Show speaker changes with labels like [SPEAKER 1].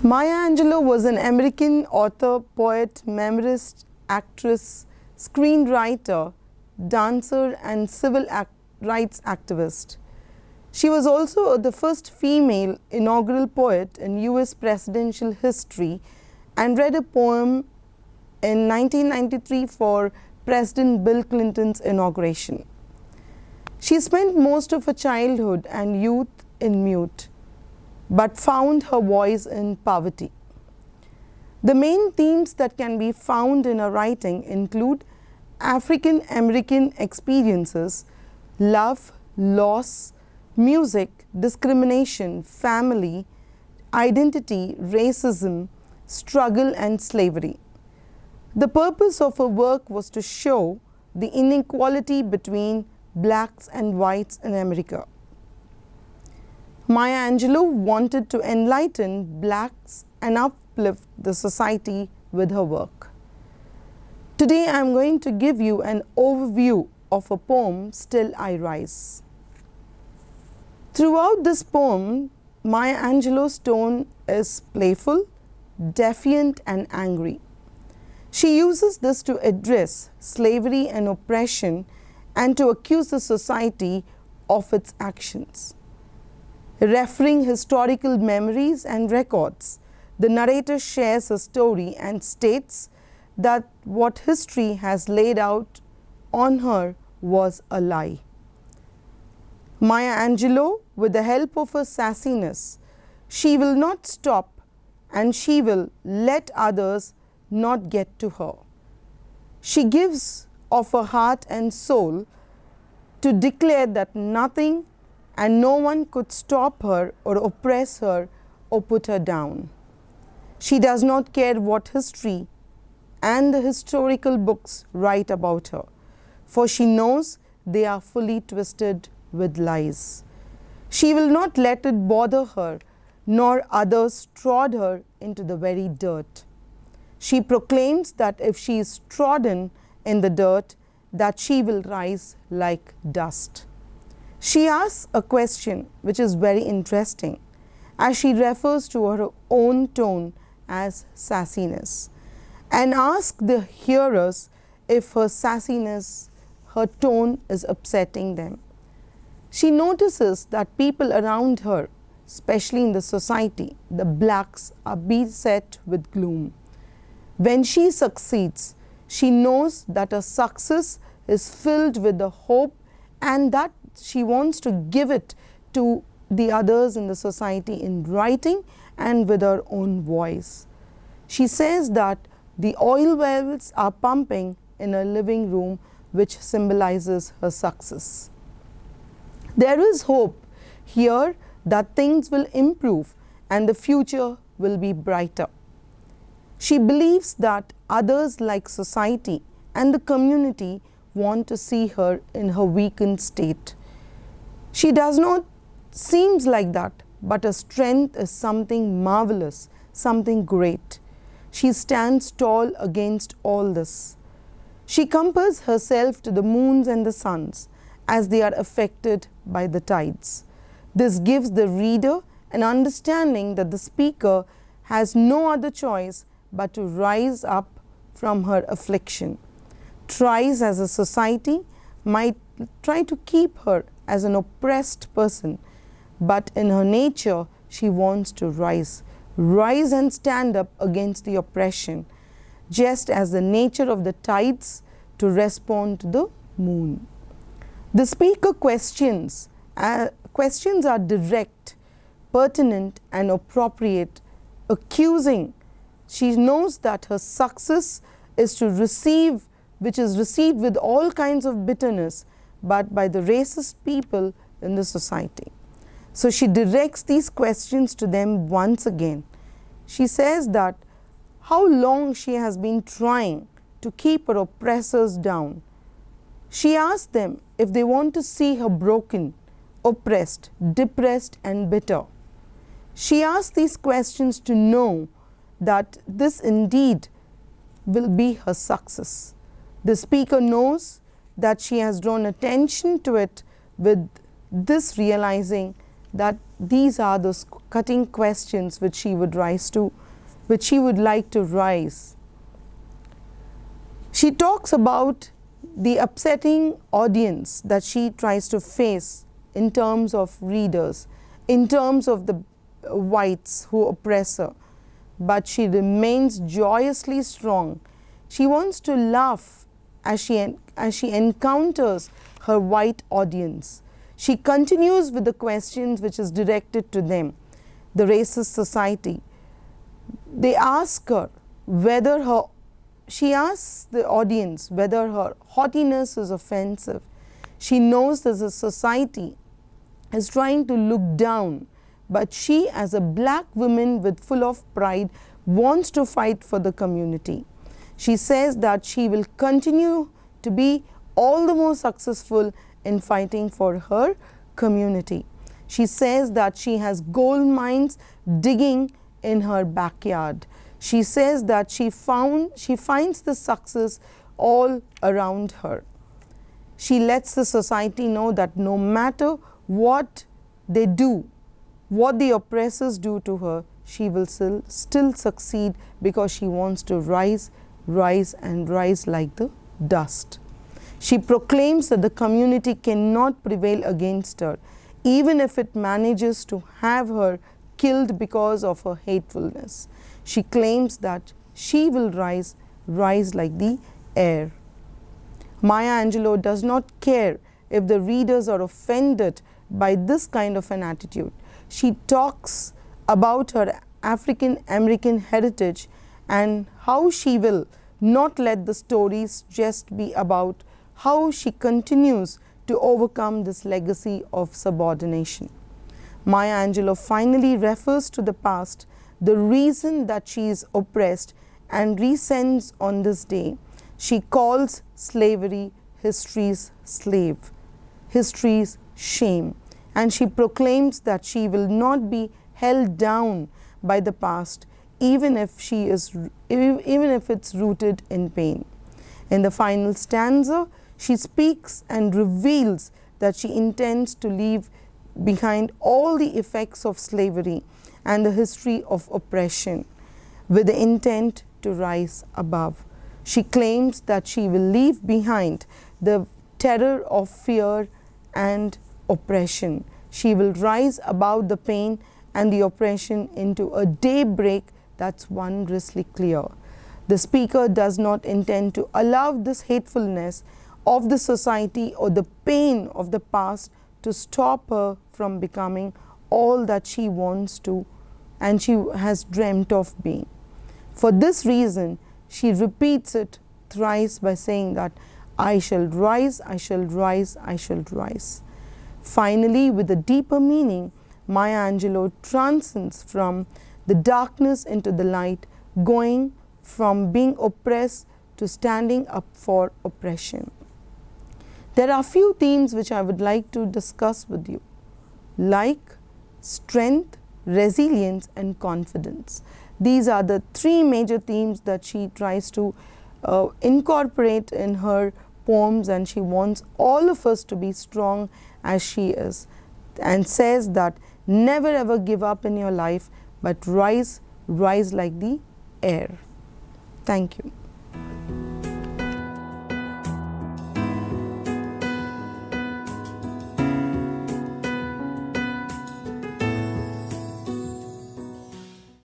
[SPEAKER 1] Maya Angelou was an American author, poet, memoirist, actress, screenwriter, dancer, and civil rights activist. She was also the first female inaugural poet in US presidential history and read a poem in 1993 for President Bill Clinton's inauguration. She spent most of her childhood and youth in mute, but found her voice in poverty. The main themes that can be found in her writing include African American experiences, love, loss, music, discrimination, family, identity, racism, struggle, and slavery. The purpose of her work was to show the inequality between blacks and whites in America. Maya Angelou wanted to enlighten blacks and uplift the society with her work. Today I am going to give you an overview of her poem, Still I Rise. Throughout this poem, Maya Angelou's tone is playful, defiant, and angry. She uses this to address slavery and oppression and to accuse the society of its actions. Referring historical memories and records, the narrator shares her story and states that what history has laid out on her was a lie. Maya Angelou, with the help of her sassiness, she will not stop and she will let others not get to her. She gives of her heart and soul to declare that nothing and no one could stop her or oppress her or put her down. She does not care what history and the historical books write about her, for she knows they are fully twisted with lies. She will not let it bother her, nor others trod her into the very dirt. She proclaims that if she is trodden in the dirt, that she will rise like dust. She asks a question which is very interesting, as she refers to her own tone as sassiness, and asks the hearers if her sassiness, her tone is upsetting them. She notices that people around her, especially in the society, the blacks, are beset with gloom. When she succeeds, she knows that her success is filled with the hope and that she wants to give it to the others in the society in writing and with her own voice. She says that the oil wells are pumping in her living room, which symbolizes her success. There is hope here that things will improve and the future will be brighter. She believes that others like society and the community want to see her in her weakened state. She does not seem like that, but her strength is something marvelous, something great. She stands tall against all this. She compares herself to the moons and the suns as they are affected by the tides. This gives the reader an understanding that the speaker has no other choice but to rise up from her affliction. Tries as a society might try to keep her as an oppressed person, but in her nature she wants to rise and stand up against the oppression, just as the nature of the tides to respond to the moon. The speaker questions are direct, pertinent, and appropriate, accusing. She knows that her success is to receive, which is received with all kinds of bitterness, but by the racist people in the society. So she directs these questions to them once again. She says that how long she has been trying to keep her oppressors down. She asks them if they want to see her broken, oppressed, depressed, and bitter. She asks these questions to know that this indeed will be her success. The speaker knows that she has drawn attention to it with this realizing that these are the cutting questions which she would like to rise. She talks about the upsetting audience that she tries to face in terms of readers, in terms of the whites who oppress her, but she remains joyously strong. She wants to laugh as she encounters her white audience. She continues with the questions which is directed to them, the racist society. They ask her whether she asks the audience whether her haughtiness is offensive. She knows that the society is trying to look down, but she, as a black woman with full of pride, wants to fight for the community. She says that she will continue to be all the more successful in fighting for her community. She says that she has gold mines digging in her backyard. She says that she finds the success all around her. She lets the society know that no matter what they do, what the oppressors do to her, she will still succeed, because she wants to rise and rise like the dust. She proclaims that the community cannot prevail against her, even if it manages to have her killed because of her hatefulness. She claims that she will rise like the air. Maya Angelou does not care if the readers are offended by this kind of an attitude. She talks about her African American heritage and how she will not let the stories just be about how she continues to overcome this legacy of subordination. Maya Angelou finally refers to the past, the reason that she is oppressed, and resents on this day. She calls slavery history's slave, history's shame, and she proclaims that she will not be held down by the past, even if it's rooted in pain. In the final stanza, she speaks and reveals that she intends to leave behind all the effects of slavery and the history of oppression, with the intent to rise above. She claims that she will leave behind the terror of fear and oppression. She will rise above the pain and the oppression into a daybreak that's wondrously clear. The speaker does not intend to allow this hatefulness of the society or the pain of the past to stop her from becoming all that she wants to and she has dreamt of being. For this reason, she repeats it thrice by saying that I shall rise, I shall rise, I shall rise. Finally, with a deeper meaning, Maya Angelou transcends from the darkness into the light, going from being oppressed to standing up for oppression. There are a few themes which I would like to discuss with you, like strength, resilience, and confidence. These are the three major themes that she tries to incorporate in her poems, and she wants all of us to be strong as she is, and says that never ever give up in your life, but rise like the air. Thank you.